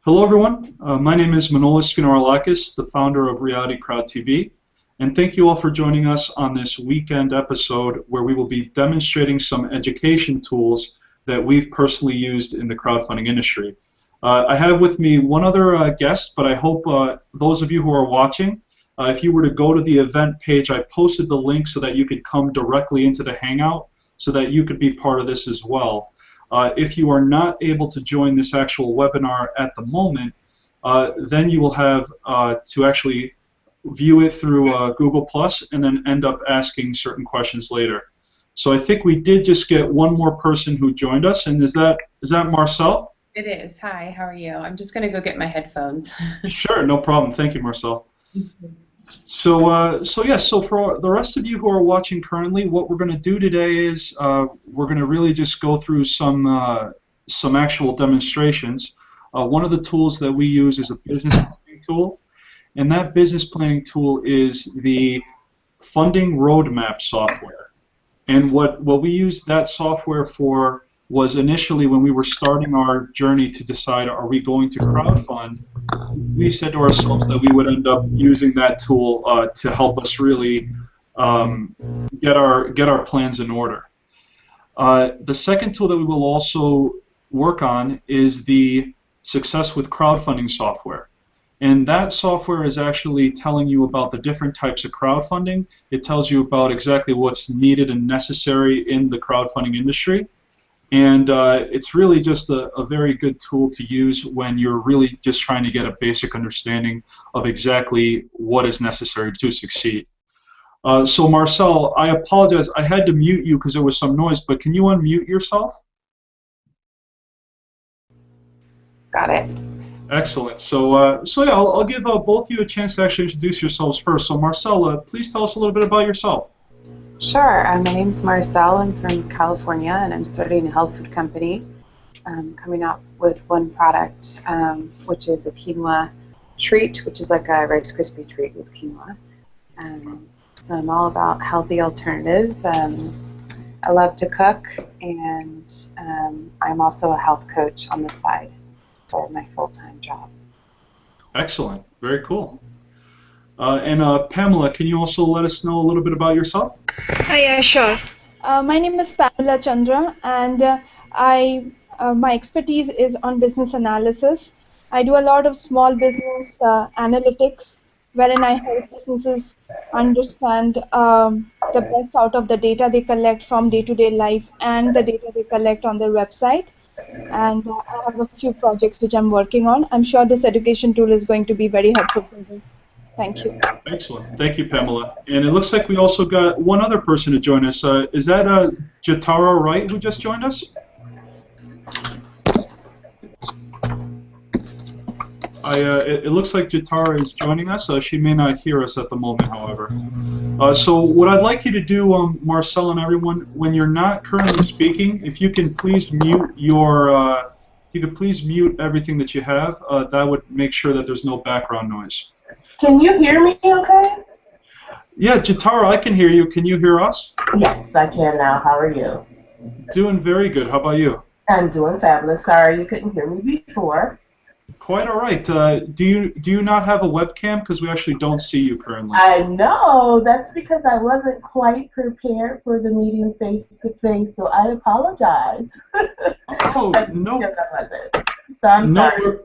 Hello everyone, my name is Manolis Spinorilakis, the founder of Reality Crowd TV, and thank you all for joining us on this weekend episode where we will be demonstrating some education tools that we've personally used in the crowdfunding industry. I have with me one other guest, but I hope those of you who are watching, if you were to go to the event page, I posted the link so that you could come directly into the Hangout so that you could be part of this as well. If you are not able to join this actual webinar at the moment, then you will have to actually view it through Google Plus and then end up asking certain questions later. So I think we did just get one more person who joined us, and is that Marcel? It is. Hi, how are you? I'm just going to go get my headphones. Sure, no problem. Thank you, Marcel. So for the rest of you who are watching currently, what we're going to do today is we're going to really just go through some actual demonstrations. One of the tools that we use is a business planning tool, and that business planning tool is the funding roadmap software. And what we used that software for was initially when we were starting our journey to decide, are we going to crowdfund, we said to ourselves that we would end up using that tool to help us really get our plans in order. The second tool that we will also work on is the Success with Crowdfunding software. And that software is actually telling you about the different types of crowdfunding. It tells you about exactly what's needed and necessary in the crowdfunding industry. And it's really just a very good tool to use when you're really just trying to get a basic understanding of exactly what is necessary to succeed. So Marcel, I apologize, I had to mute you because there was some noise, but can you unmute yourself? Got it. Excellent. So yeah, I'll give both of you a chance to actually introduce yourselves first. So Marcel, please tell us a little bit about yourself. Sure. My name's Marcel. I'm from California, and I'm starting a health food company. Coming out with one product, which is a quinoa treat, which is like a Rice Krispie treat with quinoa. So I'm all about healthy alternatives. I love to cook, and I'm also a health coach on the side for my full-time job. Excellent. Very cool. And Pamela, can you also let us know a little bit about yourself? Yeah, sure. My name is Pamela Chandra, and my expertise is on business analysis. I do a lot of small business analytics, wherein I help businesses understand the best out of the data they collect from day-to-day life and the data they collect on their website. And I have a few projects which I'm working on. I'm sure this education tool is going to be very helpful for you. Thank you. Excellent. Thank you, Pamela. And it looks like we also got one other person to join us. Is that Jatara Wright who just joined us? It looks like Jatara is joining us. She may not hear us at the moment, however. So what I'd like you to do, Marcel and everyone, when you're not currently speaking, if you can please mute your, everything that you have, that would make sure that there's no background noise. Can you hear me okay? Yeah, Jatara, I can hear you. Can you hear us? Yes, I can now. How are you? Doing very good. How about you? I'm doing fabulous. Sorry you couldn't hear me before. Quite all right. Do you not have a webcam? Because we actually don't see you currently. I know. That's because I wasn't quite prepared for the meeting face-to-face, so I apologize. Oh, no. So I'm sorry.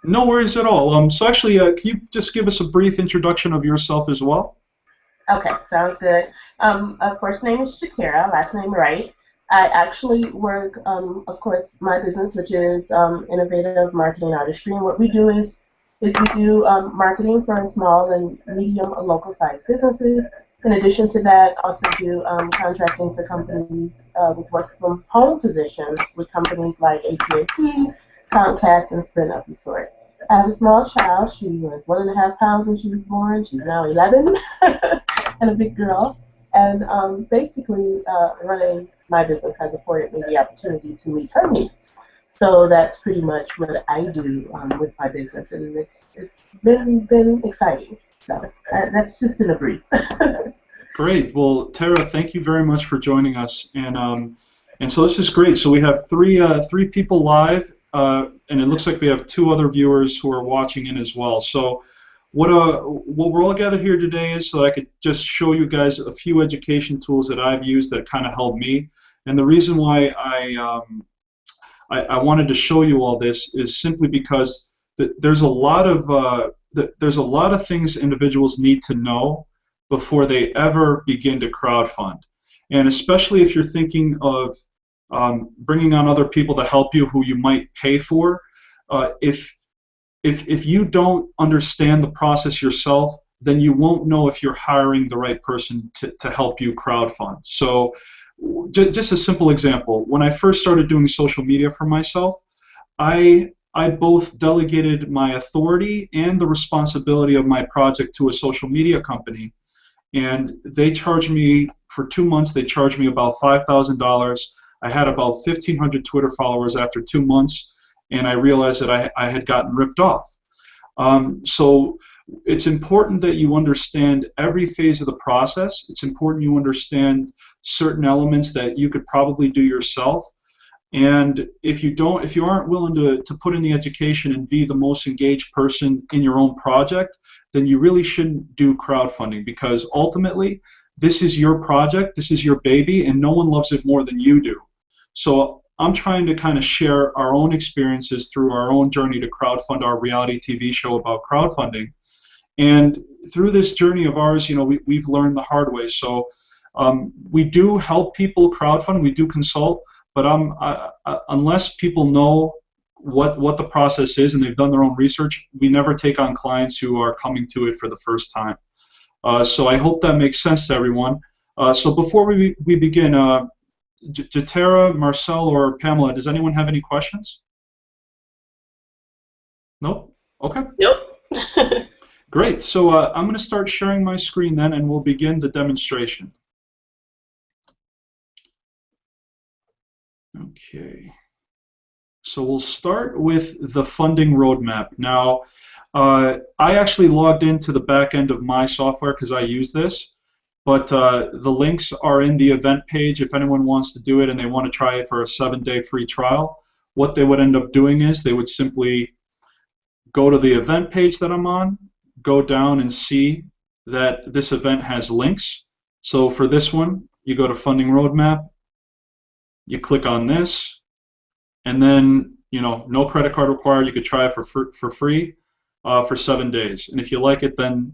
No worries at all. So actually, can you just give us a brief introduction of yourself as well? Okay, sounds good. First name is Jatara, last name Wright. I actually work, of course, my business, which is innovative marketing artistry. And what we do is we do marketing for small and medium or local-sized businesses. In addition to that, also do contracting for companies with work-from-home positions with companies like AT&T, Comcast, and Sprint of the sort. I have a small child. She was 1.5 pounds when she was born. She's now 11 and a big girl. And basically, running my business has afforded me the opportunity to meet her needs. So that's pretty much what I do with my business, and it's been exciting. So that's just in a brief. Great. Well, Tara, thank you very much for joining us. And so this is great. So we have three people live. and it looks like we have 2 other viewers who are watching in as well. So what we're all gathered here today is so I could just show you guys a few education tools that I've used that kind of helped me. And the reason why I wanted to show you all this is simply because there's a lot of things individuals need to know before they ever begin to crowdfund. And especially if you're thinking of bringing on other people to help you who you might pay for, if you don't understand the process yourself, then you won't know if you're hiring the right person to help you crowdfund. So just a simple example, when I first started doing social media for myself, I both delegated my authority and the responsibility of my project to a social media company, and they charged me for 2 months. They charged me about $5,000. I had about 1,500 Twitter followers after 2 months, and I realized that I had gotten ripped off. So it's important that you understand every phase of the process. It's important you understand certain elements that you could probably do yourself. And if you aren't willing to put in the education and be the most engaged person in your own project, then you really shouldn't do crowdfunding, because ultimately this is your project, this is your baby, and no one loves it more than you do. So I'm trying to kind of share our own experiences through our own journey to crowdfund our reality TV show about crowdfunding. And through this journey of ours, we've learned the hard way. So we do help people crowdfund, we do consult, but unless people know what the process is and they've done their own research, we never take on clients who are coming to it for the first time. So I hope that makes sense to everyone. So before we begin, Jatera, Marcel, or Pamela, does anyone have any questions? Nope? Okay. Nope. Great. So I'm going to start sharing my screen then, and we'll begin the demonstration. Okay. So we'll start with the funding roadmap. Now, I actually logged into the back end of my software because I use this. But the links are in the event page if anyone wants to do it and they want to try it for a 7-day free trial. What they would end up doing is they would simply go to the event page that I'm on, go down and see that this event has links. So for this one, you go to Funding Roadmap, you click on this, and then, no credit card required. You could try it for free for 7 days. And if you like it, then,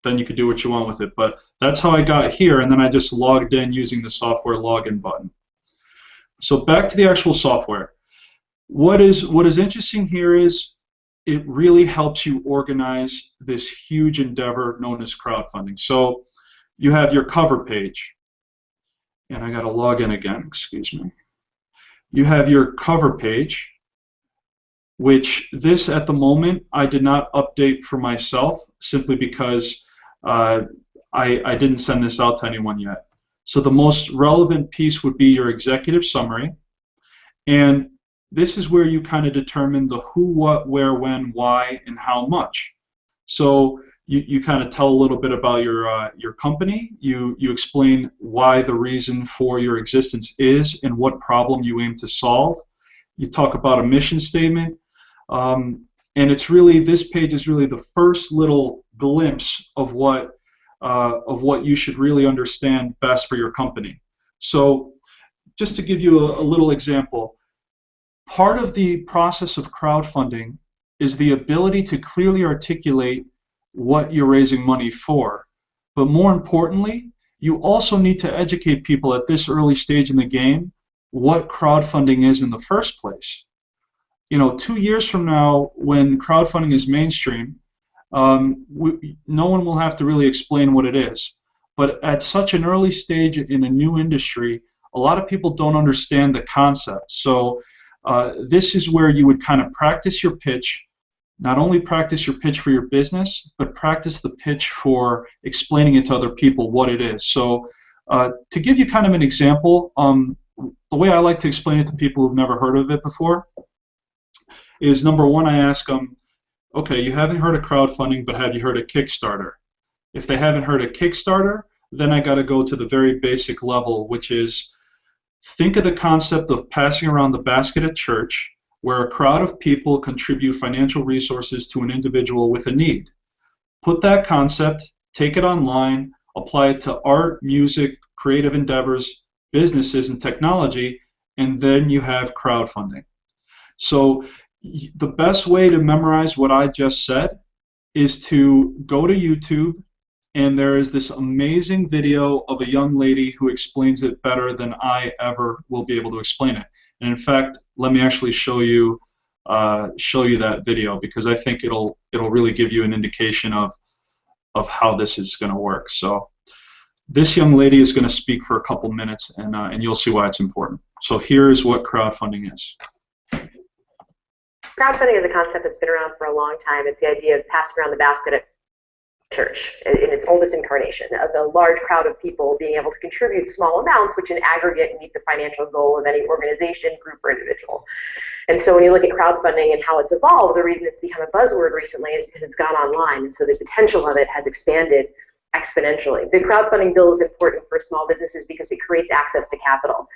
then you could do what you want with it. But that's how I got here, and then I just logged in using the software login button. So back to the actual software. What is interesting here is it really helps you organize this huge endeavor known as crowdfunding. So you have your cover page, and I got to log in again, excuse me. You have your cover page, which this at the moment I did not update for myself simply because I didn't send this out to anyone yet. So the most relevant piece would be your executive summary, and this is where you kind of determine the who, what, where, when, why, and how much. So you kind of tell a little bit about your company. You explain why the reason for your existence is and what problem you aim to solve. You talk about a mission statement. And it's really, this page is really the first little glimpse of what you should really understand best for your company. So just to give you a little example, part of the process of crowdfunding is the ability to clearly articulate what you're raising money for. But more importantly, you also need to educate people at this early stage in the game what crowdfunding is in the first place. 2 years from now, when crowdfunding is mainstream, no one will have to really explain what it is. But at such an early stage in a new industry, a lot of people don't understand the concept. So this is where you would kind of practice your pitch, not only practice your pitch for your business, but practice the pitch for explaining it to other people what it is. So to give you kind of an example, the way I like to explain it to people who've never heard of it before is, number one, I ask them, okay, you haven't heard of crowdfunding, but have you heard of Kickstarter? If they haven't heard of Kickstarter, then I got to go to the very basic level, which is, think of the concept of passing around the basket at church where a crowd of people contribute financial resources to an individual with a need. Put that concept, take it online, apply it to art, music, creative endeavors, businesses, and technology, and then you have crowdfunding. So the best way to memorize what I just said is to go to YouTube, and there is this amazing video of a young lady who explains it better than I ever will be able to explain it. And in fact, let me actually show you that video, because I think it'll really give you an indication of how this is going to work. So this young lady is going to speak for a couple minutes, and you'll see why it's important. So here's what crowdfunding is. Crowdfunding is a concept that's been around for a long time. It's the idea of passing around the basket at church in its oldest incarnation, of a large crowd of people being able to contribute small amounts, which in aggregate meet the financial goal of any organization, group, or individual. And so when you look at crowdfunding and how it's evolved, the reason it's become a buzzword recently is because it's gone online, and so the potential of it has expanded exponentially. The crowdfunding bill is important for small businesses because it creates access to capital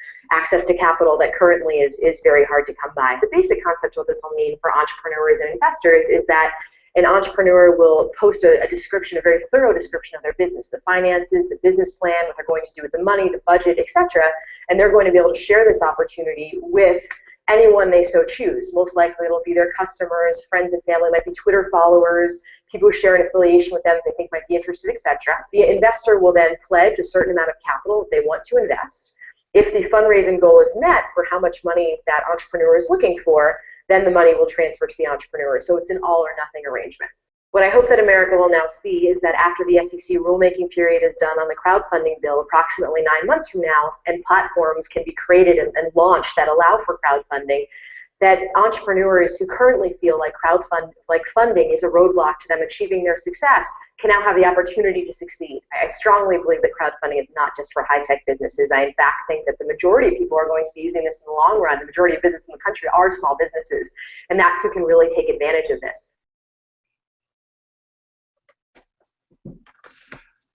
that currently is very hard to come by. The basic concept of what this will mean for entrepreneurs and investors is that an entrepreneur will post a description, a very thorough description of their business, the finances, the business plan, what they're going to do with the money, the budget, etc. And they're going to be able to share this opportunity with anyone they so choose. Most likely it'll be their customers, friends and family, might be Twitter followers, people who share an affiliation with them that they think might be interested, etc. The investor will then pledge a certain amount of capital that they want to invest. If the fundraising goal is met for how much money that entrepreneur is looking for, then the money will transfer to the entrepreneur. So it's an all or nothing arrangement. What I hope that America will now see is that after the SEC rulemaking period is done on the crowdfunding bill approximately 9 months from now, and platforms can be created and launched that allow for crowdfunding, that entrepreneurs who currently feel like funding is a roadblock to them achieving their success can now have the opportunity to succeed. I strongly believe that crowdfunding is not just for high-tech businesses. I, in fact, think that the majority of people are going to be using this in the long run. The majority of businesses in the country are small businesses, and that's who can really take advantage of this.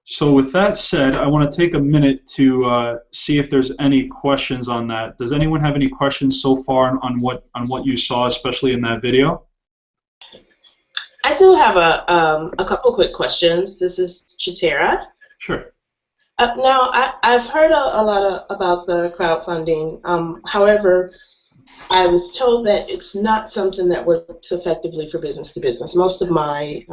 So with that said, I want to take a minute to see if there's any questions on that. Does anyone have any questions so far on what you saw, especially in that video? I do have a couple quick questions. This is Chitara. Sure. Now, I've heard a lot about the crowdfunding. However, I was told that it's not something that works effectively for business to business. Most of my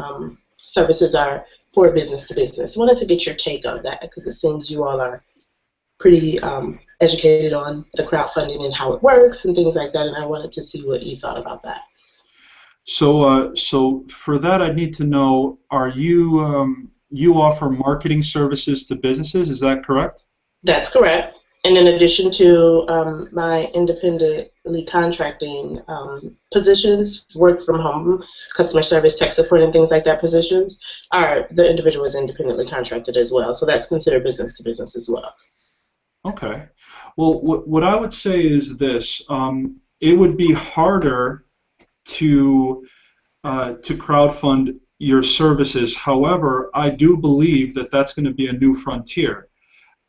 services are for business to business. I wanted to get your take on that, because it seems you all are pretty educated on the crowdfunding and how it works and things like that, and I wanted to see what you thought about that. So, so for that, I need to know: are you you offer marketing services to businesses? Is that correct? That's correct. And in addition to my independently contracting positions, work from home, customer service, tech support, and things like that positions, the individual is independently contracted as well. So that's considered business to business as well. Okay. Well, what I would say is this: it would be harder to crowdfund your services. However, I do believe that that's going to be a new frontier.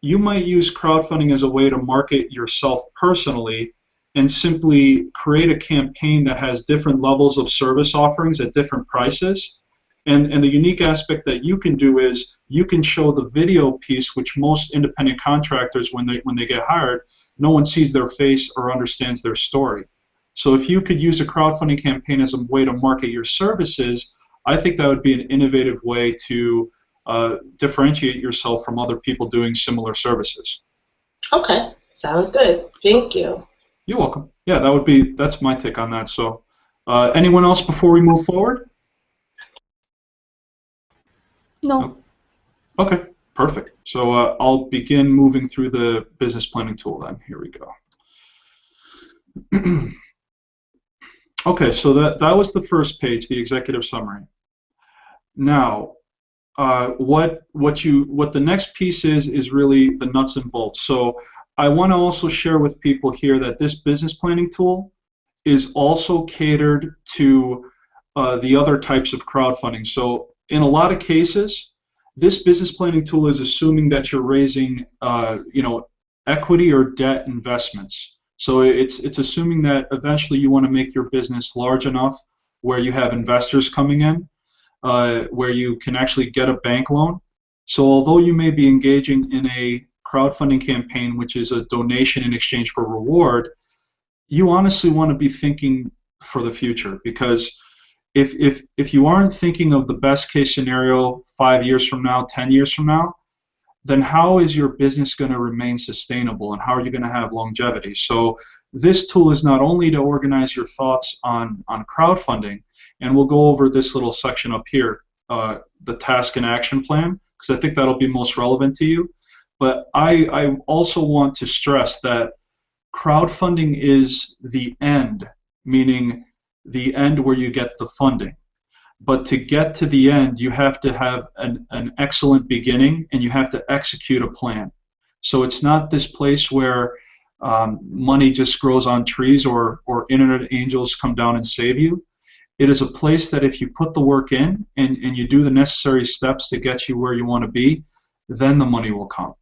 You might use crowdfunding as a way to market yourself personally and simply create a campaign that has different levels of service offerings at different prices. And the unique aspect that you can do is you can show the video piece, which most independent contractors, when they get hired, no one sees their face or understands their story. So if you could use a crowdfunding campaign as a way to market your services, I think that would be an innovative way to differentiate yourself from other people doing similar services. Okay, sounds good. Thank you. You're welcome. Yeah, that's my take on that. So, anyone else before we move forward? No. Okay, perfect. So I'll begin moving through the business planning tool then. Here we go. Okay, so that was the first page, the executive summary. Now, what the next piece is really the nuts and bolts. So I want to also share with people here that this business planning tool is also catered to the other types of crowdfunding. So in a lot of cases, this business planning tool is assuming that you're raising equity or debt investments. So it's assuming that eventually you want to make your business large enough where you have investors coming in, where you can actually get a bank loan. So although you may be engaging in a crowdfunding campaign, which is a donation in exchange for reward, you honestly want to be thinking for the future, because if you aren't thinking of the best case scenario 5 years from now, 10 years from now, then how is your business going to remain sustainable, and how are you going to have longevity? So this tool is not only to organize your thoughts on crowdfunding, and we'll go over this little section up here, the task and action plan, because I think that'll be most relevant to you, but I also want to stress that crowdfunding is the end, meaning the end where you get the funding. But to get to the end, you have to have an excellent beginning, and you have to execute a plan. So it's not this place where money just grows on trees, or internet angels come down and save you. It is a place that if you put the work in and you do the necessary steps to get you where you want to be, then the money will come.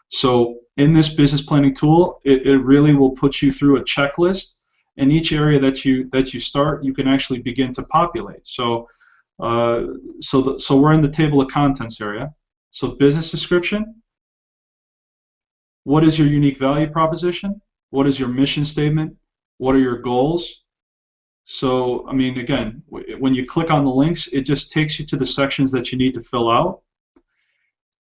So in this business planning tool, it really will put you through a checklist, and each area that you start, you can actually begin to populate. So so we're in the table of contents area. So business description. What is your unique value proposition? What is your mission statement? What are your goals? So, I mean, again, when you click on the links, it just takes you to the sections that you need to fill out.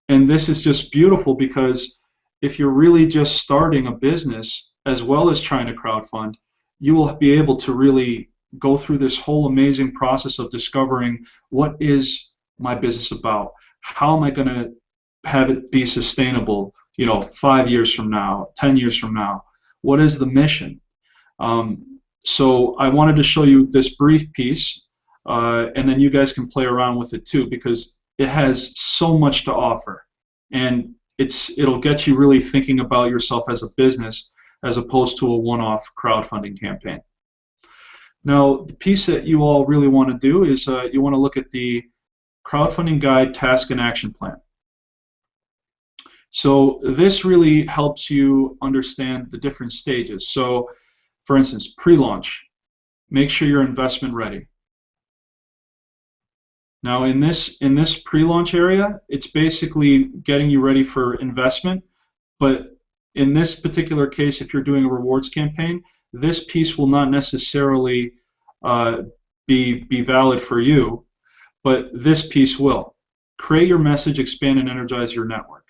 And this is just beautiful, because if you're really just starting a business as well as trying to crowdfund, you will be able to really go through this whole amazing process of discovering, what is my business about? How am I going to have it be sustainable, 5 years from now, 10 years from now? What is the mission? So I wanted to show you this brief piece, and then you guys can play around with it too, because it has so much to offer, and it'll get you really thinking about yourself as a business, as opposed to a one-off crowdfunding campaign. Now, the piece that you all really want to do is you want to look at the crowdfunding guide, task, and action plan. So this really helps you understand the different stages. So, for instance, pre-launch, make sure you're investment ready. Now, in this pre-launch area, it's basically getting you ready for investment, but in this particular case, if you're doing a rewards campaign, this piece will not necessarily be valid for you, but this piece will. Create your message, expand and energize your network.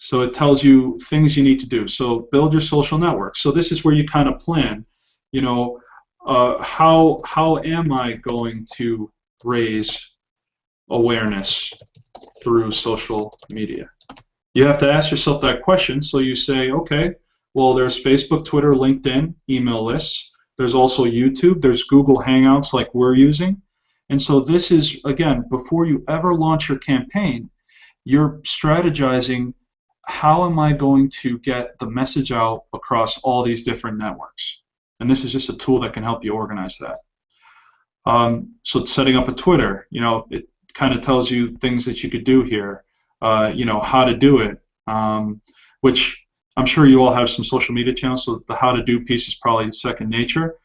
So it tells you things you need to do. So build your social network. So this is where you kind of plan, how am I going to raise awareness through social media? You have to ask yourself that question. So you say, okay, well, there's Facebook, Twitter, LinkedIn, email lists. There's also YouTube. There's Google Hangouts like we're using. And so this is, again, before you ever launch your campaign, you're strategizing, how am I going to get the message out across all these different networks? And this is just a tool that can help you organize that. So setting up a Twitter, it kind of tells you things that you could do here, how to do it, which I'm sure you all have some social media channels, so the how to do piece is probably second nature,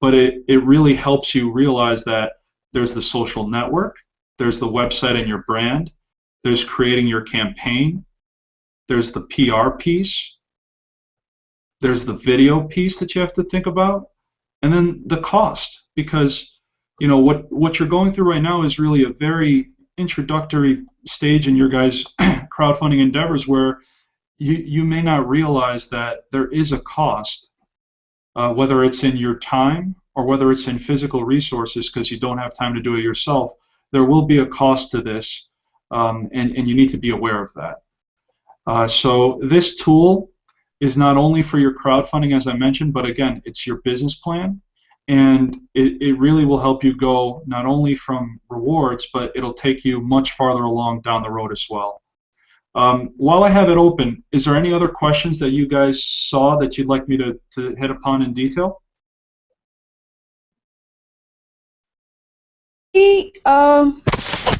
but it really helps you realize that there's the social network, there's the website and your brand, there's creating your campaign, there's the PR piece, there's the video piece that you have to think about, and then the cost, because what you're going through right now is really a very introductory stage in your guys' crowdfunding endeavors, where you may not realize that there is a cost, whether it's in your time or whether it's in physical resources because you don't have time to do it yourself. There will be a cost to this, and you need to be aware of that. So this tool is not only for your crowdfunding, as I mentioned, but again, it's your business plan, and it really will help you go not only from rewards, but it'll take you much farther along down the road as well. While I have it open, is there any other questions that you guys saw that you'd like me to hit upon in detail?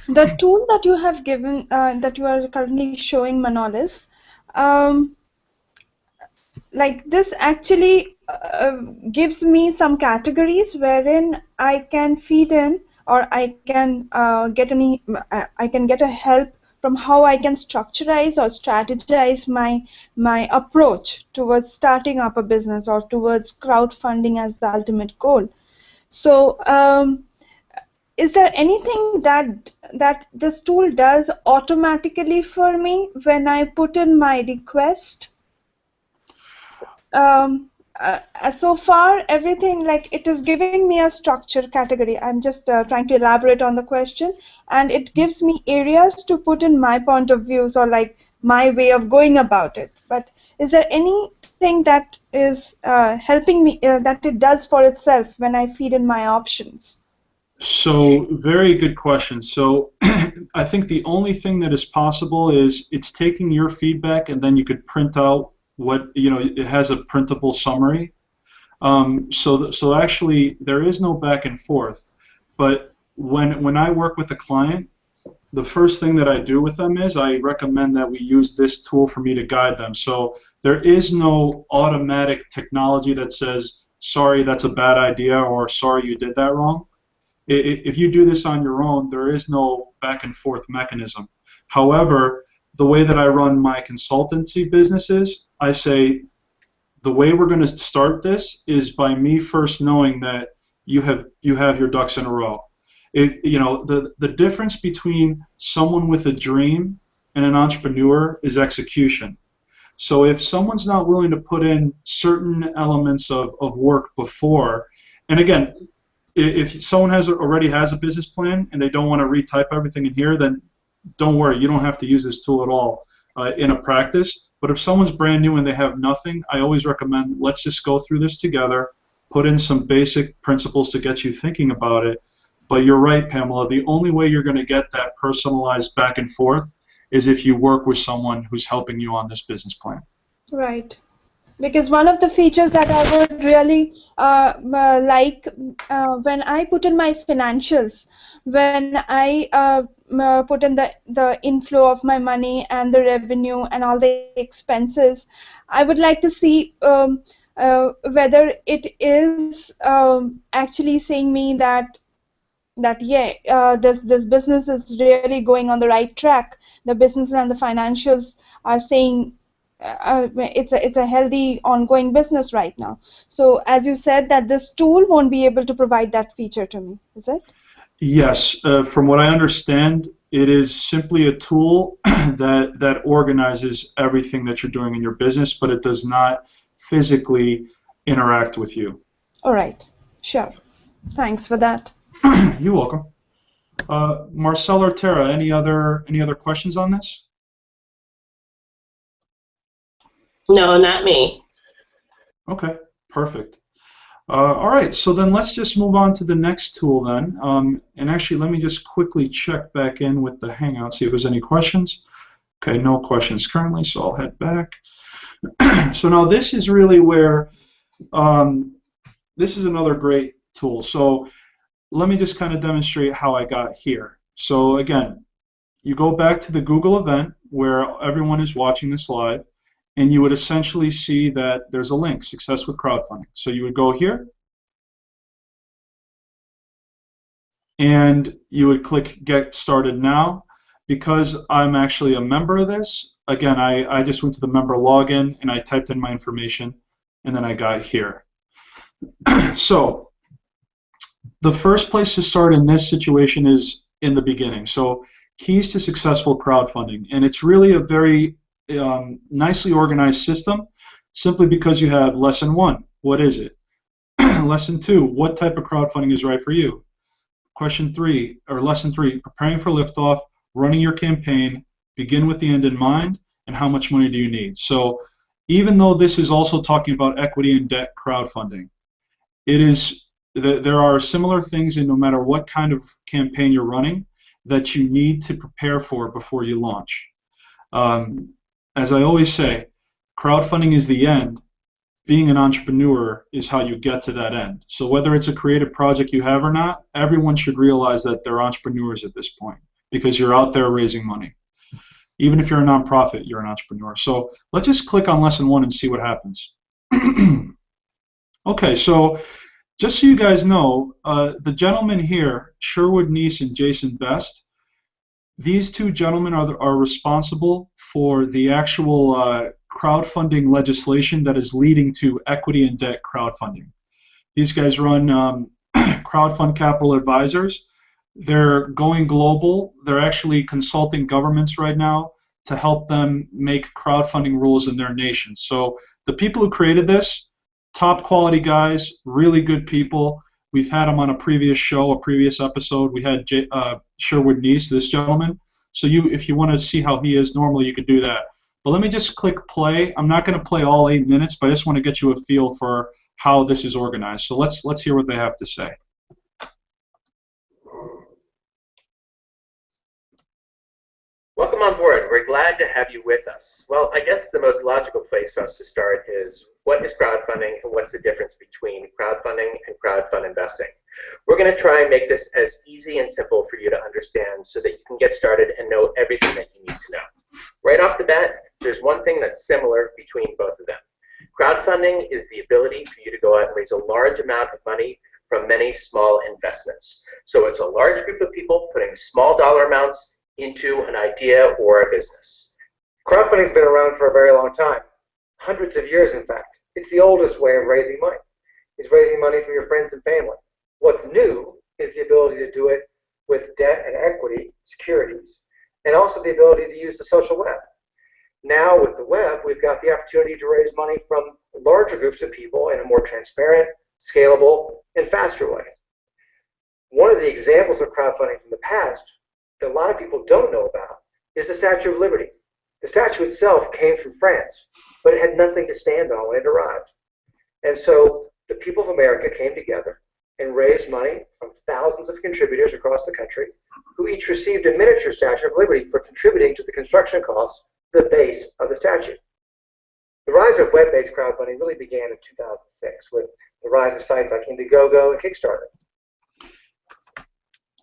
The tool that you have given, that you are currently showing, Manolis, like this actually gives me some categories wherein I can feed in, or I can I can get a help from how I can structurize or strategize my approach towards starting up a business or towards crowdfunding as the ultimate goal. So is there anything that this tool does automatically for me when I put in my request? So far, everything, like, it is giving me a structure category. I'm just trying to elaborate on the question, and it gives me areas to put in my point of views, or like my way of going about it. But is there anything that is helping me, that it does for itself when I feed in my options? So, very good question. So, I think the only thing that is possible is it's taking your feedback, and then you could print out what, it has a printable summary. So actually, there is no back and forth. But when I work with a client, the first thing that I do with them is I recommend that we use this tool for me to guide them. So there is no automatic technology that says, sorry, that's a bad idea, or sorry, you did that wrong. If you do this on your own, there is no back and forth mechanism. However, the way that I run my consultancy businesses, I say the way we're going to start this is by me first knowing that you have your ducks in a row. The difference between someone with a dream and an entrepreneur is execution. So if someone's not willing to put in certain elements of work before, and again, if someone already has a business plan and they don't want to retype everything in here, then don't worry, you don't have to use this tool at all in a practice. But if someone's brand new and they have nothing, I always recommend, let's just go through this together, put in some basic principles to get you thinking about it. But you're right, Pamela, the only way you're going to get that personalized back and forth is if you work with someone who's helping you on this business plan. Right. Because one of the features that I would really like when I put in my financials, when I put in the inflow of my money and the revenue and all the expenses, I would like to see whether it is actually saying me that this business is really going on the right track. The business and the financials are saying it's a healthy ongoing business right now. So as you said, that this tool won't be able to provide that feature to me, is it? Yes, from what I understand, it is simply a tool that organizes everything that you're doing in your business, but it does not physically interact with you. All right, sure. Thanks for that. You're welcome. Marcel or Tara, any other questions on this? No, not me. Okay, perfect. All right, so then let's just move on to the next tool then. And actually, let me just quickly check back in with the Hangout, see if there's any questions. Okay, no questions currently, so I'll head back. So now this is really where, this is another great tool. So let me just kind of demonstrate how I got here. So again, you go back to the Google event where everyone is watching this live, and you would essentially see that there's a link, Success with Crowdfunding. So you would go here, and you would click Get Started Now. Because I'm actually a member of this, again, I just went to the member login, and I typed in my information, and then I got here. So the first place to start in this situation is in the beginning. So keys to successful crowdfunding, and it's really a very nicely organized system, simply because you have lesson 1, what is it? Lesson 2, what type of crowdfunding is right for you? Lesson 3, preparing for liftoff, running your campaign, begin with the end in mind, and how much money do you need? So even though this is also talking about equity and debt crowdfunding, there are similar things in no matter what kind of campaign you're running that you need to prepare for before you launch. As I always say, crowdfunding is the end. Being an entrepreneur is how you get to that end. So whether it's a creative project you have or not, everyone should realize that they're entrepreneurs at this point because you're out there raising money. Even if you're a nonprofit, you're an entrepreneur. So let's just click on lesson 1 and see what happens. Okay, so just so you guys know, the gentleman here, Sherwood Neese and Jason Best, these two gentlemen are responsible for the actual crowdfunding legislation that is leading to equity and debt crowdfunding. These guys run Crowdfund Capital Advisors. They're going global. They're actually consulting governments right now to help them make crowdfunding rules in their nations. So the people who created this, top quality guys, really good people. We've had them on a previous show, a previous episode. We had Sherwood Neese, this gentleman. So if you want to see how he is, normally you could do that. But let me just click play. I'm not going to play all 8 minutes, but I just want to get you a feel for how this is organized. So let's hear what they have to say. Welcome on board. We're glad to have you with us. Well, I guess the most logical place for us to start is, what is crowdfunding and what's the difference between crowdfunding and crowdfund investing? We're going to try and make this as easy and simple for you to understand so that you can get started and know everything that you need to know. Right off the bat, there's one thing that's similar between both of them. Crowdfunding is the ability for you to go out and raise a large amount of money from many small investments. So it's a large group of people putting small dollar amounts into an idea or a business. Crowdfunding's been around for a very long time, hundreds of years in fact. It's the oldest way of raising money. It's raising money from your friends and family. What's new is the ability to do it with debt and equity securities, and also the ability to use the social web. Now with the web, we've got the opportunity to raise money from larger groups of people in a more transparent, scalable, and faster way. One of the examples of crowdfunding from the past that a lot of people don't know about is the Statue of Liberty. The statue itself came from France, but it had nothing to stand on when it arrived. And so the people of America came together and raised money from thousands of contributors across the country, who each received a miniature Statue of Liberty for contributing to the construction costs of the base of the statue. The rise of web-based crowdfunding really began in 2006 with the rise of sites like Indiegogo and Kickstarter.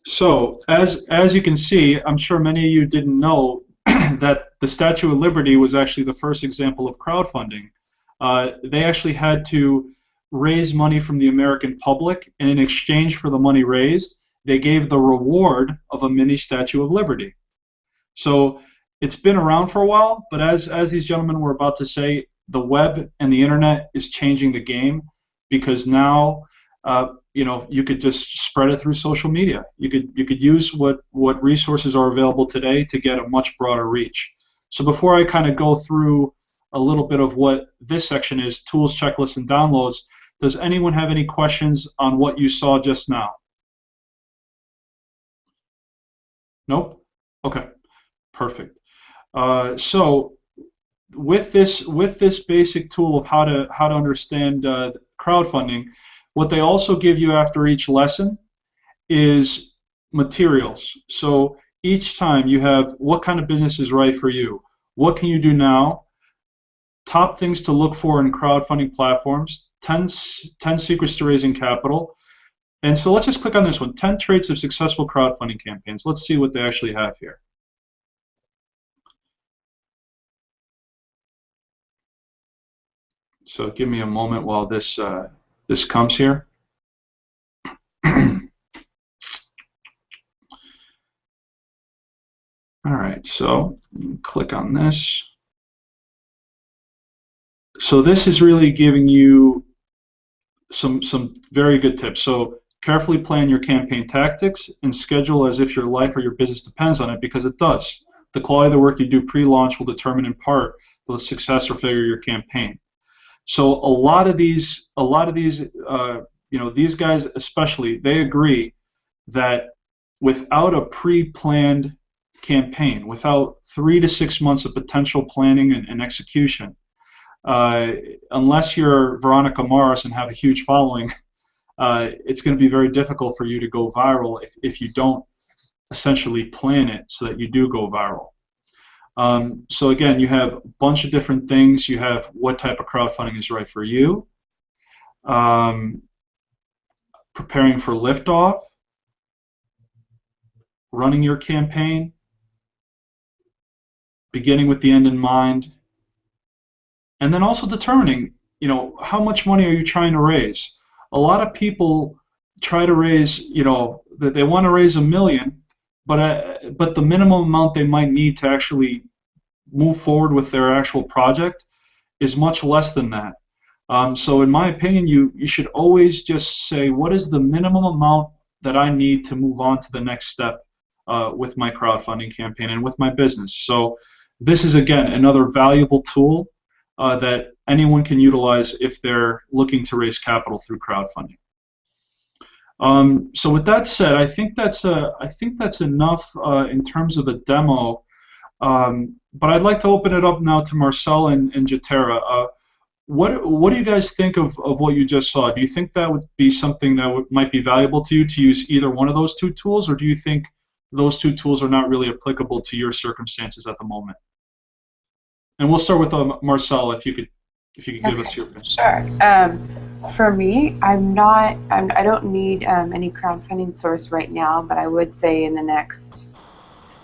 So, as you can see, I'm sure many of you didn't know that the Statue of Liberty was actually the first example of crowdfunding. They actually had to raise money from the American public, and in exchange for the money raised, they gave the reward of a mini Statue of Liberty. So it's been around for a while, but as these gentlemen were about to say, the web and the internet is changing the game, because now you could just spread it through social media. You could use what resources are available today to get a much broader reach. So before I kind of go through a little bit of what this section is, tools, checklists, and downloads, does anyone have any questions on what you saw just now? Nope? Okay, perfect. So with this basic tool of how to understand crowdfunding, what they also give you after each lesson is materials. So each time you have, what kind of business is right for you? What can you do now? Top things to look for in crowdfunding platforms, 10 secrets to raising capital. And so let's just click on this one, 10 traits of successful crowdfunding campaigns. Let's see what they actually have here. So give me a moment while this comes here. All right, so click on this. So this is really giving you some very good tips. So carefully plan your campaign tactics and schedule as if your life or your business depends on it, because it does. The quality of the work you do pre-launch will determine in part the success or failure of your campaign. So a lot of these, these guys especially, they agree that without a pre-planned campaign, without 3 to 6 months of potential planning and execution, unless you're Veronica Mars and have a huge following, it's going to be very difficult for you to go viral if you don't essentially plan it so that you do go viral. So again, you have a bunch of different things. You have what type of crowdfunding is right for you, preparing for liftoff, running your campaign, beginning with the end in mind, and then also determining, how much money are you trying to raise? A lot of people try to raise, that they want to raise $1 million, but the minimum amount they might need to actually move forward with their actual project is much less than that. So in my opinion, you should always just say, what is the minimum amount that I need to move on to the next step with my crowdfunding campaign and with my business? So this is, again, another valuable tool that anyone can utilize if they're looking to raise capital through crowdfunding. So with that said, I think that's enough in terms of a demo. But I'd like to open it up now to Marcel and Jatera. What do you guys think of what you just saw? Do you think that would be something that might be valuable to you to use either one of those two tools, or do you think those two tools are not really applicable to your circumstances at the moment? And we'll start with Marcel, if you could give us your opinion. Sure. For me, I don't need any crowdfunding source right now, but I would say in the next,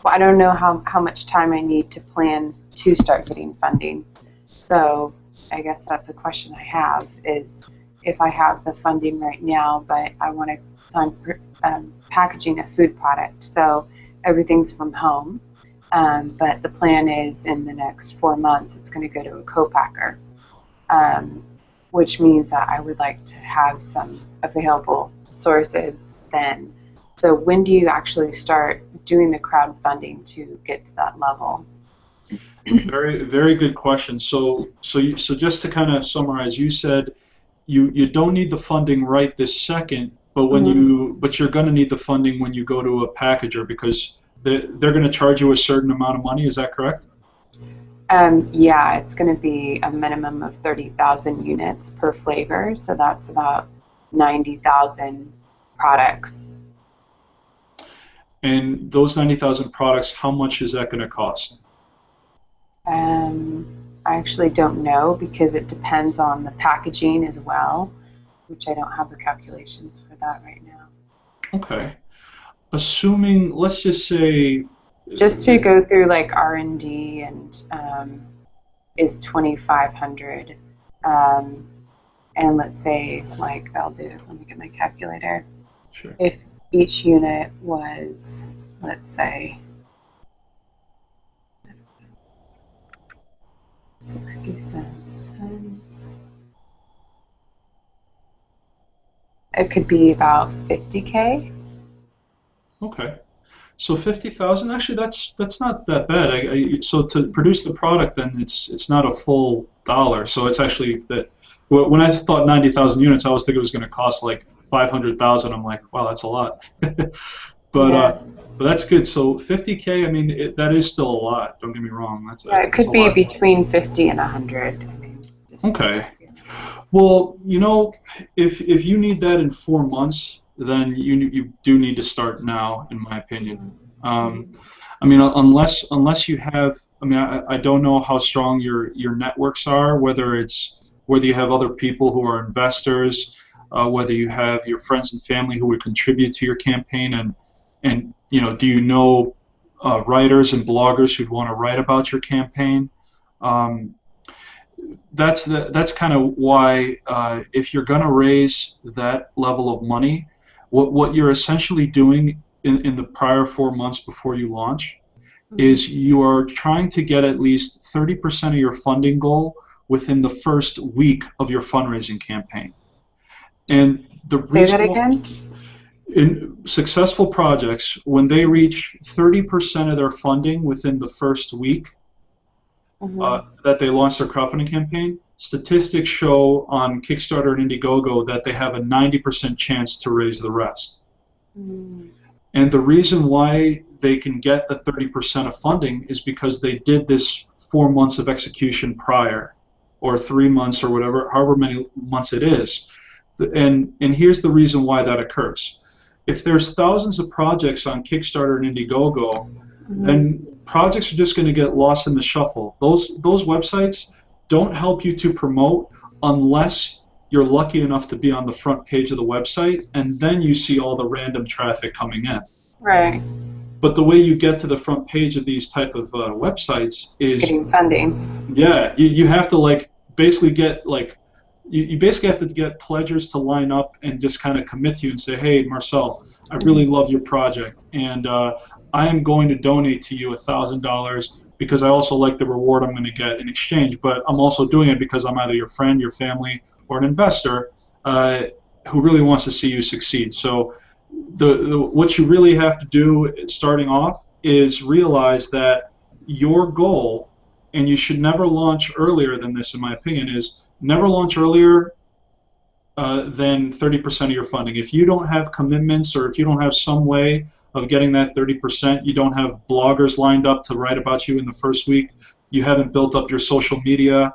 I don't know how much time I need to plan to start getting funding. So I guess that's a question I have, is if I have the funding right now, but I want to, so I'm packaging a food product, so everything's from home, but the plan is in the next 4 months it's going to go to a co-packer, which means that I would like to have some available sources then. So when do you actually start doing the crowdfunding to get to that level? Very, very good question. So just to kind of summarize, you said you don't need the funding right this second, but but you're going to need the funding when you go to a packager, because they're going to charge you a certain amount of money. Is that correct? Yeah, it's going to be a minimum of 30,000 units per flavor, so that's about 90,000 products. And those 90,000 products, how much is that going to cost? I actually don't know, because it depends on the packaging as well, which I don't have the calculations for that right now. Okay. Assuming, let's just say, just to go through like R&D and is 2,500, and let's say, like, let me get my calculator. Sure. If each unit was, let's say, 60 cents times, it could be about 50K. Okay. So 50,000, actually, that's not that bad. So to produce the product, then it's not a full dollar. So it's actually that. When I thought 90,000 units, I was thinking it was going to cost like 500,000. I'm like, wow, that's a lot. But that's good. So 50K, I mean, that is still a lot. Don't get me wrong. It could be between 50 and 100. I mean, okay. Well, if you need that in 4 months, then you do need to start now, in my opinion. I mean, unless you have, I mean, I don't know how strong your networks are, whether you have other people who are investors, whether you have your friends and family who would contribute to your campaign, and do you know writers and bloggers who'd want to write about your campaign? That's kind of why if you're going to raise that level of money, what you're essentially doing in the prior 4 months before you launch is you are trying to get at least 30% of your funding goal within the first week of your fundraising campaign. And the Say that again? In successful projects, when they reach 30% of their funding within the first week that they launch their crowdfunding campaign, statistics show on Kickstarter and Indiegogo that they have a 90% chance to raise the rest. And the reason why they can get the 30% of funding is because they did this 4 months of execution prior, or 3 months, or however many months it is. And here's the reason why that occurs. If there's thousands of projects on Kickstarter and Indiegogo, then projects are just going to get lost in the shuffle. Those websites don't help you to promote unless you're lucky enough to be on the front page of the website, and then you see all the random traffic coming in. Right. but the way you get to the front page of these type of websites is Getting funding. yeah, you have to like basically get like you basically have to get pledgers to line up and just kind of commit to you and say, hey, Marcel, I really love your project, and I am going to donate to you $1,000 because I also like the reward I'm going to get in exchange, but I'm also doing it because I'm either your friend, your family, or an investor who really wants to see you succeed. So what you really have to do starting off is realize that your goal, and you should never launch earlier than this in my opinion, is never launch earlier than 30% of your funding. If you don't have commitments, or if you don't have some way of getting that 30%, you don't have bloggers lined up to write about you in the first week, you haven't built up your social media,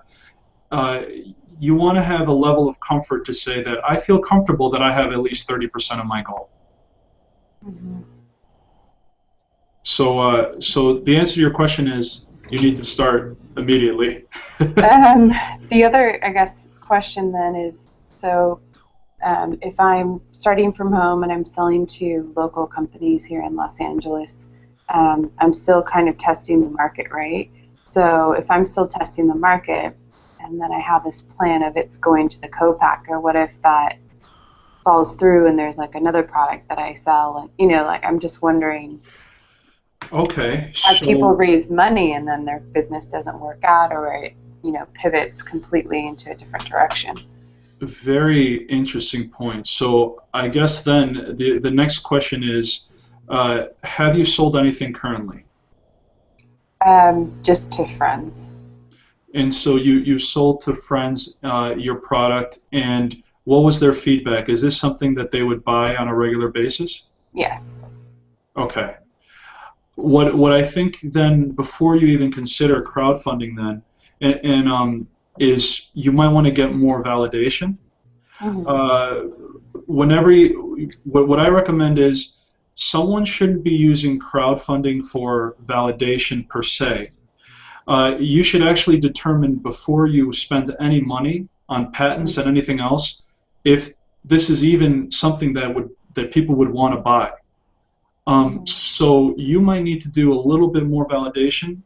you want to have a level of comfort to say that I feel comfortable that I have at least 30% of my goal. Mm-hmm. So the answer to your question is you need to start immediately. The other, I guess, question then is, so if I'm starting from home and I'm selling to local companies here in Los Angeles, I'm still kind of testing the market, right? So if I'm still testing the market and then I have this plan of it's going to the co-packer, what if that falls through and there's like another product that I sell? And, you know, like I'm just wondering, okay, as people raise money and then their business doesn't work out, or it, you know, pivots completely into a different direction. Very interesting point. So I guess then the next question is, have you sold anything currently? Just to friends. And so you sold to friends your product, and what was their feedback? Is this something that they would buy on a regular basis? Yes. Okay. What I think then, before you even consider crowdfunding then, is you might want to get more validation. Mm-hmm. What I recommend is someone shouldn't be using crowdfunding for validation per se. You should actually determine before you spend any money on patents and anything else if this is even something that people would want to buy. So you might need to do a little bit more validation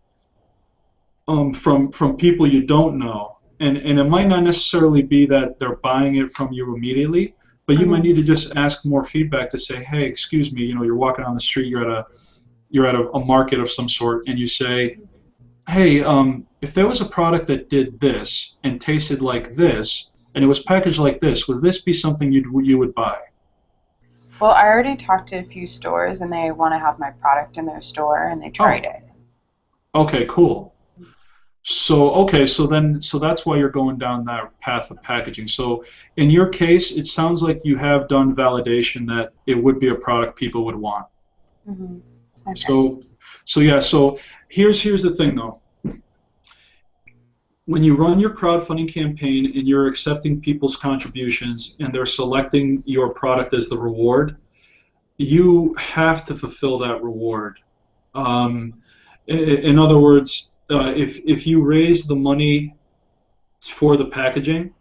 from people you don't know, and it might not necessarily be that they're buying it from you immediately, but you might need to just ask more feedback to say, hey, excuse me, you know, you're walking on the street, you're at a market of some sort, and you say, hey, if there was a product that did this and tasted like this and it was packaged like this, would this be something you would buy? Well, I already talked to a few stores and they want to have my product in their store, and they tried it. Okay, cool. So that's why you're going down that path of packaging. So in your case, it sounds like you have done validation that it would be a product people would want. Mm-hmm. Okay. So here's the thing though. When you run your crowdfunding campaign and you're accepting people's contributions and they're selecting your product as the reward, you have to fulfill that reward. In other words, if you raise the money for the packaging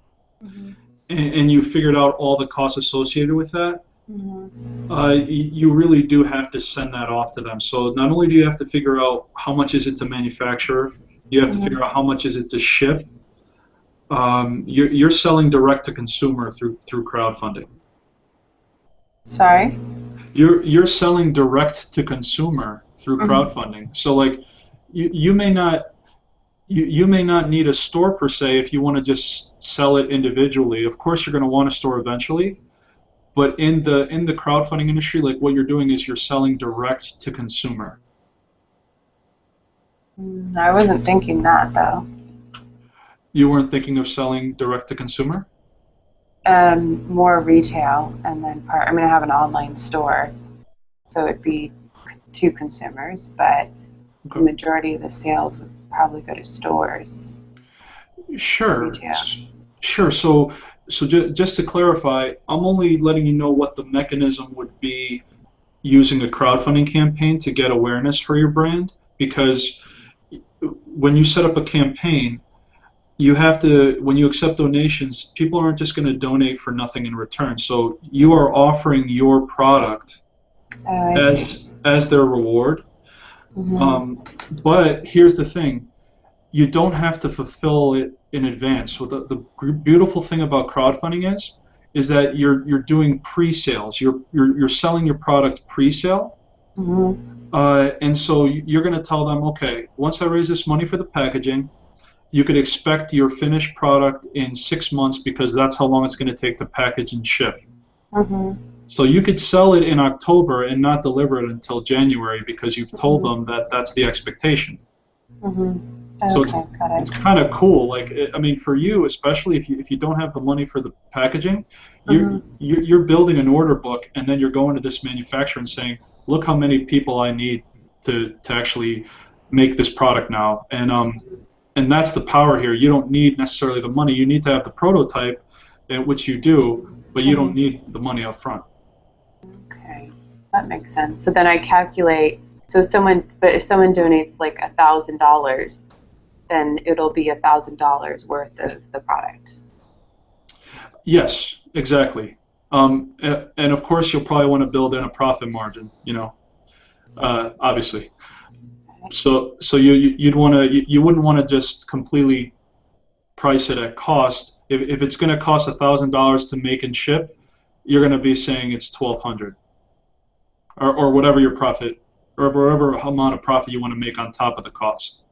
and you figured out all the costs associated with that, you really do have to send that off to them. So not only do you have to figure out how much is it to manufacture, you have to figure out how much is it to ship. You're selling direct to consumer through crowdfunding. Sorry? You're selling direct to consumer through crowdfunding. So like you may not need a store per se if you want to just sell it individually. Of course, you're going to want a store eventually, but in the crowdfunding industry, like what you're doing is you're selling direct to consumer. I wasn't thinking that though. You weren't thinking of selling direct to consumer? More retail, and then I'm going to have an online store, so it'd be to consumers, but the majority of the sales would probably go to stores. Sure. Retail. Sure. So just to clarify, I'm only letting you know what the mechanism would be using a crowdfunding campaign to get awareness for your brand, because when you set up a campaign, you have to, when you accept donations, people aren't just going to donate for nothing in return. So you are offering your product as their reward. But here's the thing. You don't have to fulfill it in advance. So the beautiful thing about crowdfunding is that you're doing pre-sales. You're selling your product pre-sale. And so you're going to tell them, okay, once I raise this money for the packaging, you could expect your finished product in 6 months because that's how long it's going to take to package and ship. So you could sell it in October and not deliver it until January because you've told them that that's the expectation. So it's kind of cool. Like, I mean, for you, especially if you don't have the money for the packaging, you're building an order book, and then you're going to this manufacturer and saying, look how many people I need to actually make this product now. And that's the power here. You don't need necessarily the money. You need to have the prototype, which you do, but you don't need the money up front. Okay, that makes sense. So then I calculate. So if someone donates like $1,000, then it'll be $1,000 worth of the product. Yes, exactly. And of course, you'll probably want to build in a profit margin. Obviously. So you wouldn't want to just completely price it at cost. If it's going to cost $1,000 to make and ship, you're going to be saying it's $1,200, or whatever your profit, or whatever amount of profit you want to make on top of the cost.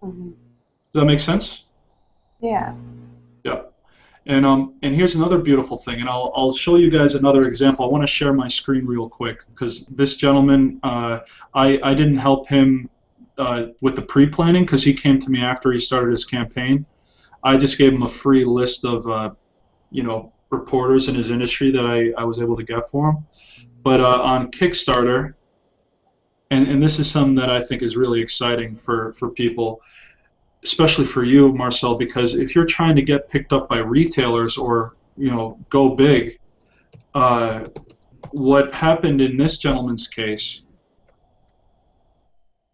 Does that make sense? Yeah. Yeah. And here's another beautiful thing, and I'll show you guys another example. I want to share my screen real quick because this gentleman, I didn't help him with the pre-planning because he came to me after he started his campaign. I just gave him a free list of reporters in his industry that I was able to get for him. But on Kickstarter, and this is something that I think is really exciting for people, especially for you, Marcel, because if you're trying to get picked up by retailers or go big, what happened in this gentleman's case,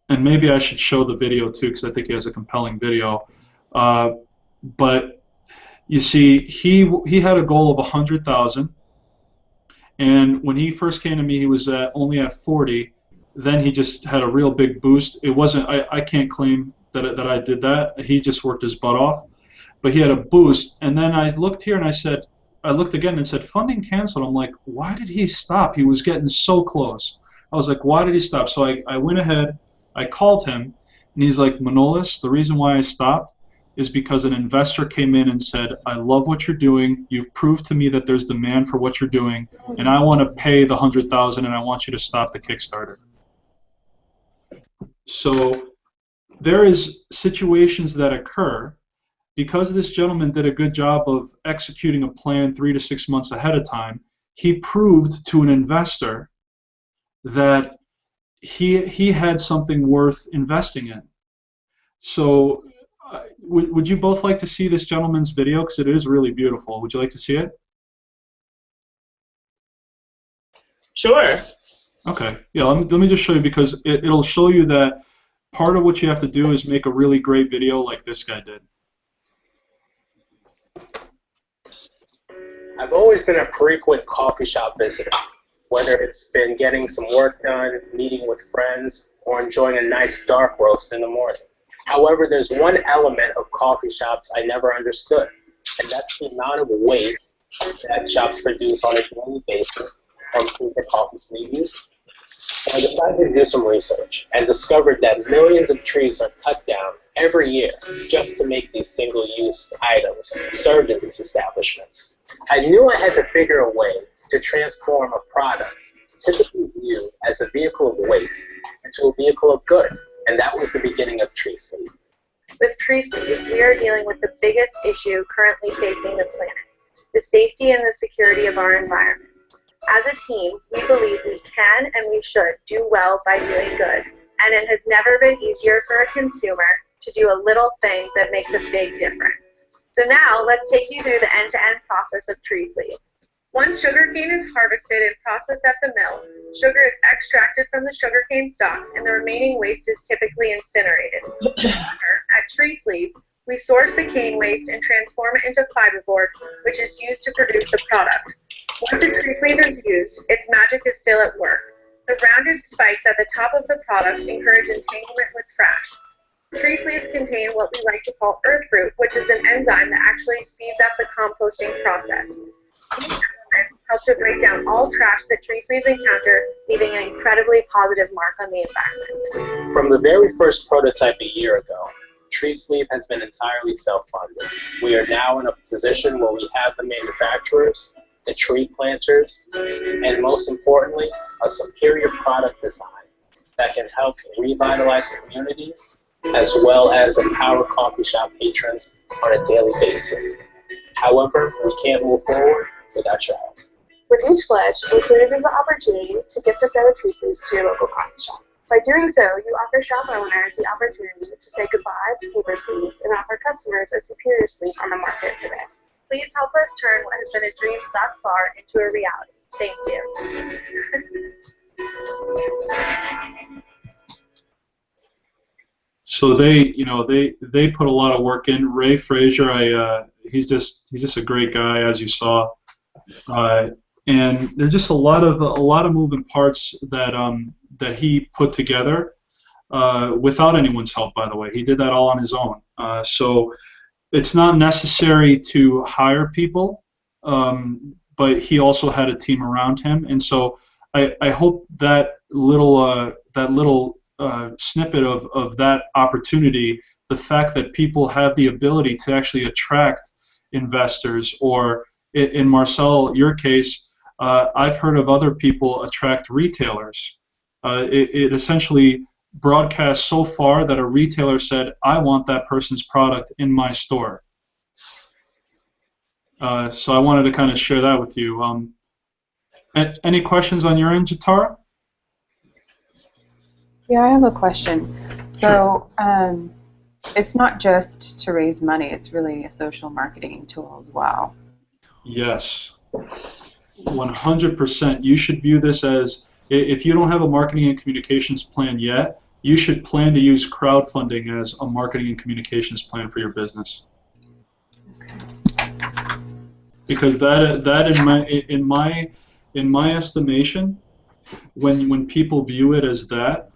and maybe I should show the video too because I think he has a compelling video, but you see, he had a goal of 100,000, and when he first came to me, he was only at 40. Then he just had a real big boost. It wasn't. I can't claim that I did that. He just worked his butt off, but he had a boost. And then I looked here and I looked again and said funding canceled. I'm like, why did he stop? He was getting so close. I was like, why did he stop? So I went ahead, I called him, and he's like, Manolis, the reason why I stopped is because an investor came in and said, I love what you're doing. You've proved to me that there's demand for what you're doing, and I want to pay the 100,000, and I want you to stop the Kickstarter. So there is situations that occur because this gentleman did a good job of executing a plan 3 to 6 months ahead of time. He proved to an investor that he had something worth investing in. So would you both like to see this gentleman's video? Because it is really beautiful. Would you like to see it? Sure. Okay. Yeah, let me just show you because it'll show you that part of what you have to do is make a really great video like this guy did. I've always been a frequent coffee shop visitor, whether it's been getting some work done, meeting with friends, or enjoying a nice dark roast in the morning. However, there's one element of coffee shops I never understood, and that's the amount of waste that shops produce on a daily basis from paper coffees being used. So I decided to do some research and discovered that millions of trees are cut down every year just to make these single-use items served in these establishments. I knew I had to figure a way to transform a product typically viewed as a vehicle of waste into a vehicle of good, and that was the beginning of Tree Sleep. With Tree Sleep, we are dealing with the biggest issue currently facing the planet, the safety and the security of our environment. As a team, we believe we can and we should do well by doing good, and it has never been easier for a consumer to do a little thing that makes a big difference. So now, let's take you through the end-to-end process of Tree Sleep. Once sugarcane is harvested and processed at the mill, sugar is extracted from the sugarcane stalks and the remaining waste is typically incinerated. At Tree Sleep, we source the cane waste and transform it into fiberboard, which is used to produce the product. Once a tree sleeve is used, its magic is still at work. The rounded spikes at the top of the product encourage entanglement with trash. Tree sleeves contain what we like to call earth fruit, which is an enzyme that actually speeds up the composting process. These elements help to break down all trash that tree sleeves encounter, leaving an incredibly positive mark on the environment. From the very first prototype a year ago, Tree Sleeve has been entirely self-funded. We are now in a position where we have the manufacturers, the tree planters, and most importantly, a superior product design that can help revitalize communities as well as empower coffee shop patrons on a daily basis. However, we can't move forward without your help. With each pledge, included is the opportunity to gift a set of tree sleeves to your local coffee shop. By doing so, you offer shop owners the opportunity to say goodbye to paper sleeves and offer customers a superior sleeve on the market today. Please help us turn what has been a dream thus far into a reality. Thank you. So they put a lot of work in. Ray Frazier, he's just a great guy, as you saw, and there's just a lot of moving parts that he put together without anyone's help. By the way, he did that all on his own. So it's not necessary to hire people, but he also had a team around him, and so I hope that little snippet of that opportunity, the fact that people have the ability to actually attract investors, or in Marcel, your case, I've heard of other people attract retailers. It essentially broadcast so far that a retailer said, I want that person's product in my store. So I wanted to kind of share that with you. Any questions on your end, Jatara? Yeah, I have a question. So it's not just to raise money, it's really a social marketing tool as well. Yes. 100%. You should view this as, if you don't have a marketing and communications plan yet, you should plan to use crowdfunding as a marketing and communications plan for your business. Because that in my estimation, when people view it as that,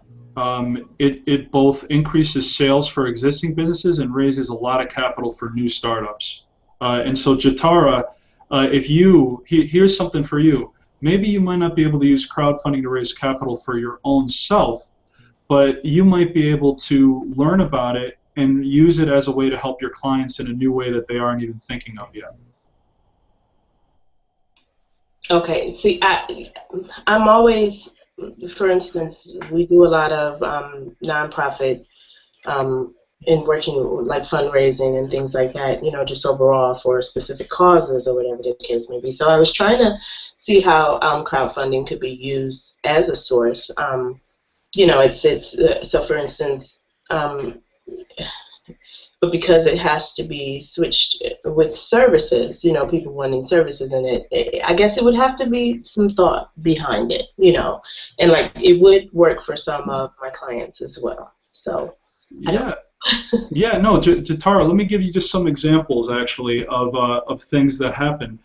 it both increases sales for existing businesses and raises a lot of capital for new startups. And so Jatara, here's something for you. Maybe you might not be able to use crowdfunding to raise capital for your own self, but you might be able to learn about it and use it as a way to help your clients in a new way that they aren't even thinking of yet. Okay, see, I'm always, for instance, we do a lot of nonprofit in working like fundraising and things like that, you know, just overall for specific causes or whatever the case may be. So I was trying to see how crowdfunding could be used as a source. You know, so for instance, but because it has to be switched with services, you know, people wanting services in it, I guess it would have to be some thought behind it, you know, and like it would work for some of my clients as well. So yeah. Yeah, no, Jatara, let me give you just some examples, actually, of things that happen.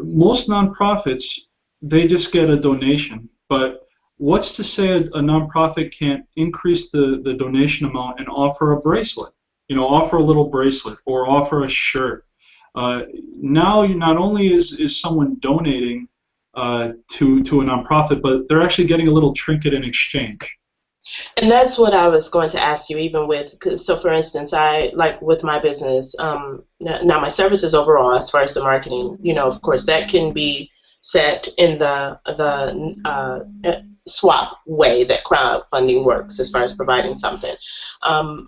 Most nonprofits, they just get a donation, but what's to say a nonprofit can't increase the donation amount and offer a bracelet? You know, offer a little bracelet or offer a shirt. Now, not only is someone donating to a nonprofit, but they're actually getting a little trinket in exchange. And that's what I was going to ask you, even with, so for instance, I, like with my business, now my services overall, as far as the marketing, you know, of course, that can be set in the swap way that crowdfunding works as far as providing something.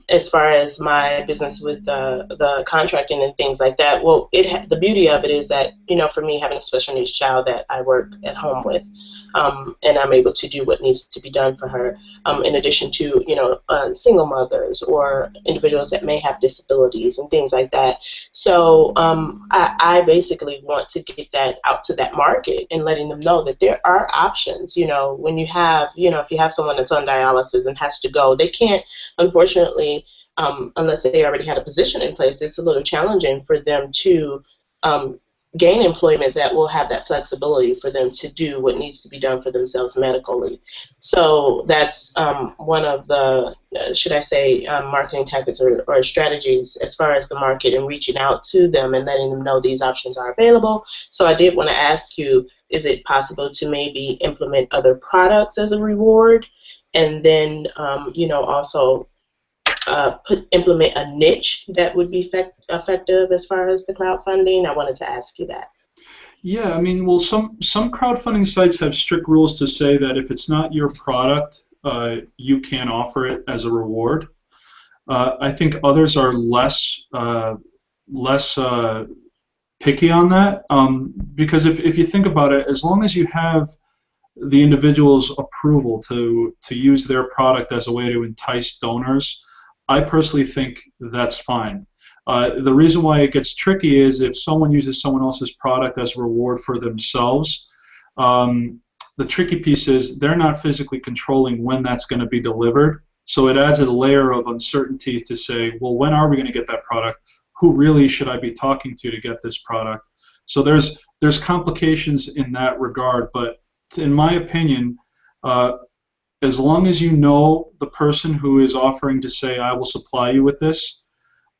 As far as my business with the contracting and things like that, well, the beauty of it is that, you know, for me, having a special needs child that I work at home with, and I'm able to do what needs to be done for her, in addition to, you know, single mothers or individuals that may have disabilities and things like that. So I basically want to get that out to that market and letting them know that there are options. You know, when you have, you know, if you have someone that's on dialysis and has to go, they can't, unfortunately, unless they already had a position in place, it's a little challenging for them to gain employment that will have that flexibility for them to do what needs to be done for themselves medically. So that's one of the, should I say, marketing tactics or strategies as far as the market and reaching out to them and letting them know these options are available. So I did want to ask you, is it possible to maybe implement other products as a reward, and then also implement a niche that would be effective as far as the crowdfunding? I wanted to ask you that. Yeah, I mean, well, some crowdfunding sites have strict rules to say that if it's not your product, you can't offer it as a reward. I think others are less picky on that, because if you think about it, as long as you have the individual's approval to use their product as a way to entice donors, I personally think that's fine. The reason why it gets tricky is if someone uses someone else's product as a reward for themselves, the tricky piece is they're not physically controlling when that's going to be delivered. So it adds a layer of uncertainty to say, well, when are we going to get that product? Who really should I be talking to get this product? So there's complications in that regard, but in my opinion, as long as you know the person who is offering to say, I will supply you with this,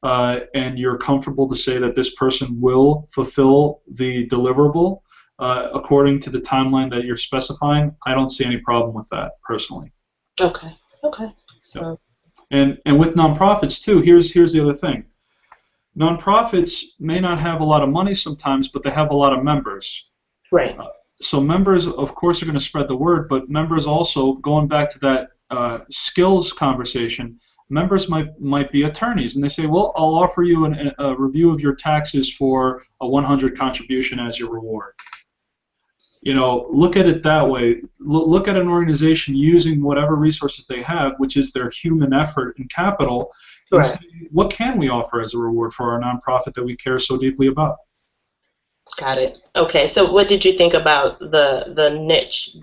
and you're comfortable to say that this person will fulfill the deliverable according to the timeline that you're specifying, I don't see any problem with that personally. Okay. So, and with nonprofits too, here's the other thing. Nonprofits may not have a lot of money sometimes, but they have a lot of members. Right. So members, of course, are going to spread the word, but members also, going back to that skills conversation, members might be attorneys, and they say, well, I'll offer you a review of your taxes for a 100 contribution as your reward. Look at it that way. Look at an organization using whatever resources they have, which is their human effort and capital, and say, what can we offer as a reward for our nonprofit that we care so deeply about? Got it. Okay, so what did you think about the niche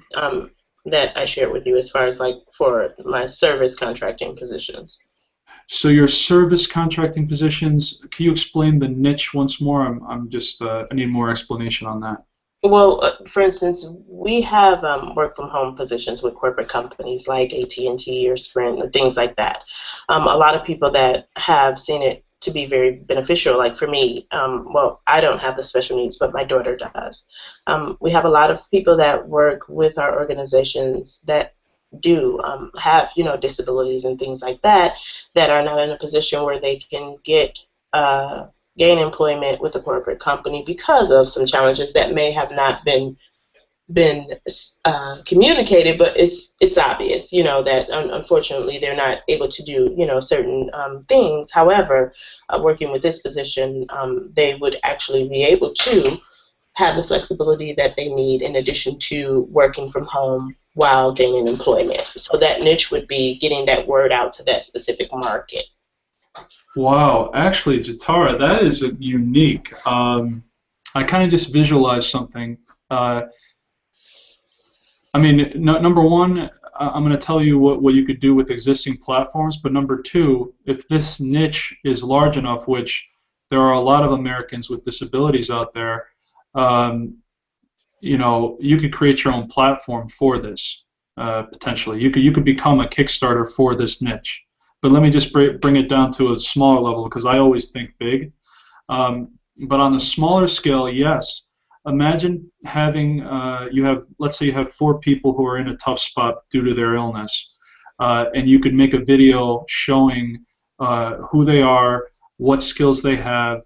that I shared with you as far as like for my service contracting positions? So your service contracting positions, can you explain the niche once more? I'm just I need more explanation on that. Well, for instance, we have work from home positions with corporate companies like AT&T or Sprint and things like that. A lot of people that have seen it to be very beneficial, like for me, well, I don't have the special needs, but my daughter does. We have a lot of people that work with our organizations that do have, disabilities and things like that, that are not in a position where they can gain employment with a corporate company because of some challenges that may have not been communicated, but it's obvious, that unfortunately they're not able to do, certain things. However, working with this position, they would actually be able to have the flexibility that they need in addition to working from home while gaining employment. So that niche would be getting that word out to that specific market. Wow, actually, Jatara, that is unique. I kind of just visualized something. Number one, I'm going to tell you what you could do with existing platforms, but number two, if this niche is large enough, which there are a lot of Americans with disabilities out there, you could create your own platform for this, potentially. You could become a Kickstarter for this niche. But let me just bring it down to a smaller level, because I always think big. But on the smaller scale, yes. Imagine having let's say you have 4 people who are in a tough spot due to their illness, and you could make a video showing who they are, what skills they have,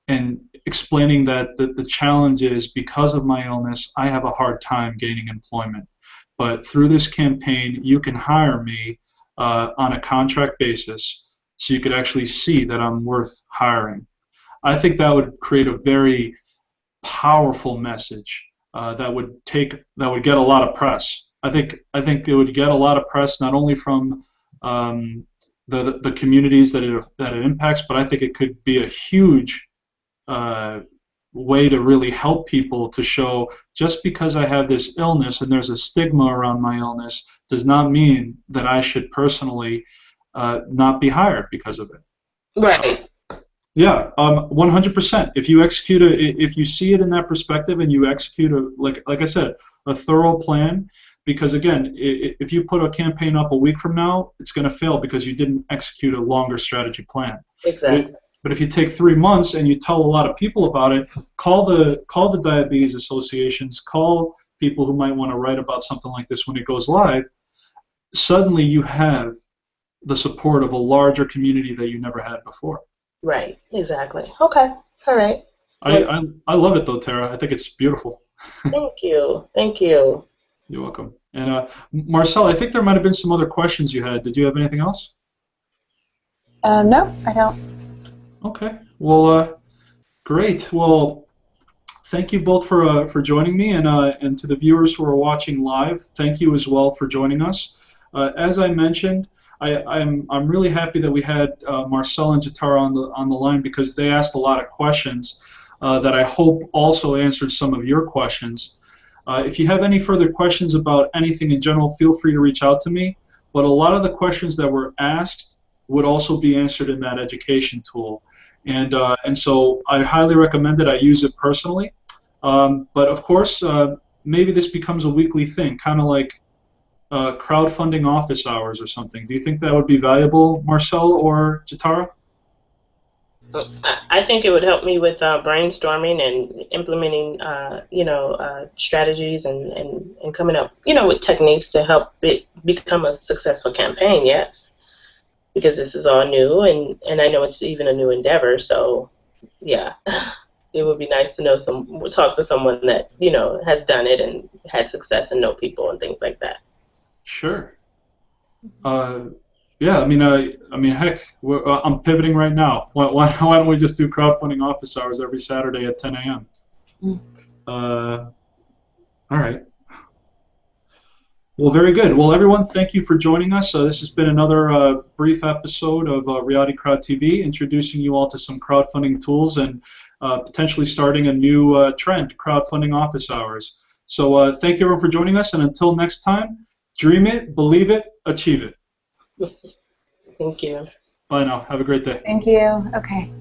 and explaining that the challenge is, because of my illness, I have a hard time gaining employment. But through this campaign, you can hire me on a contract basis, so you could actually see that I'm worth hiring. I think that would create a very powerful message that would get a lot of press. I think it would get a lot of press, not only from the communities that it impacts, but I think it could be a huge way to really help people, to show just because I have this illness and there's a stigma around my illness does not mean that I should personally not be hired because of it. Right. Yeah, 100%. If you execute if you see it in that perspective and you execute like I said, a thorough plan, because again, if you put a campaign up a week from now, it's going to fail because you didn't execute a longer strategy plan. Exactly. But if you take 3 months and you tell a lot of people about it, call the diabetes associations, call people who might want to write about something like this when it goes live. Suddenly you have the support of a larger community that you never had before. Right, exactly. Okay, all right. I love it though, Tara. I think it's beautiful. Thank you. Thank you. You're welcome. And Marcel, I think there might have been some other questions you had. Did you have anything else? No, I don't. Okay. Well, great. Well, thank you both for joining me, and to the viewers who are watching live, thank you as well for joining us. As I mentioned, I'm really happy that we had Marcel and Jatara on the line because they asked a lot of questions that I hope also answered some of your questions. If you have any further questions about anything in general, feel free to reach out to me. But a lot of the questions that were asked would also be answered in that education tool, and so I highly recommend it. I use it personally, but of course, maybe this becomes a weekly thing, kind of like crowdfunding office hours or something. Do you think that would be valuable, Marcel or Jatara? I think it would help me with brainstorming and implementing, strategies and coming up, with techniques to help it become a successful campaign. Yes, because this is all new, and I know it's even a new endeavor. So, yeah, it would be nice to talk to someone that has done it and had success and know people and things like that. Sure. Yeah, I mean, heck, I'm pivoting right now. Why don't we just do crowdfunding office hours every Saturday at 10 a.m.? All right. Well, very good. Well, everyone, thank you for joining us. This has been another brief episode of Reality Crowd TV, introducing you all to some crowdfunding tools and potentially starting a new trend, crowdfunding office hours. So thank you everyone for joining us, and until next time, dream it, believe it, achieve it. Thank you. Bye now. Have a great day. Thank you. Okay.